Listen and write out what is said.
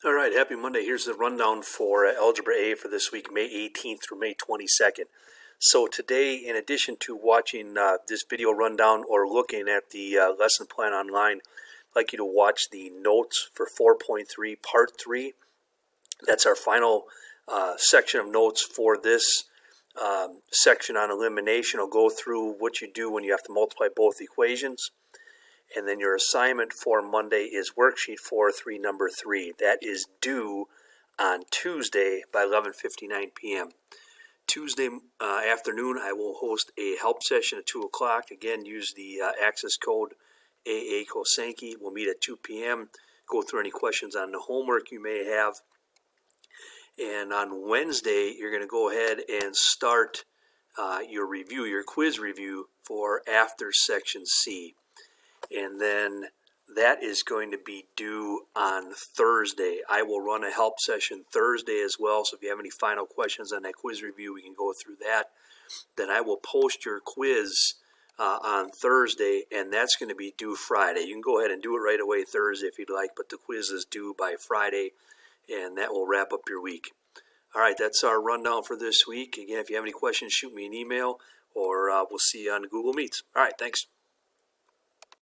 All right, happy Monday. Here's the rundown for Algebra A for this week, May 18th through May 22nd. So today, in addition to watching this video rundown or looking at the lesson plan online, I'd like you to watch the notes for 4.3 Part 3. That's our final section of notes for this section on elimination. I'll go through what you do when you have to multiply both equations. And then your assignment for Monday is worksheet 4.3, number 3. That is due on Tuesday by 11:59 p.m. Tuesday afternoon, I will host a help session at 2 o'clock. Again, use the access code AA Kosenki. We'll meet at 2 p.m. Go through any questions on the homework you may have. And on Wednesday, you're going to go ahead and start your review, your quiz review for after Section C. And then that is going to be due on Thursday. I will run a help session Thursday as well, so if you have any final questions on that quiz review, we can go through that. Then I will post your quiz on Thursday, and that's going to be due Friday. You can go ahead and do it right away Thursday if you'd like, but the quiz is due by Friday, and that will wrap up your week. All right, that's our rundown for this week. Again, if you have any questions, shoot me an email, or we'll see you on Google Meets. All right, thanks.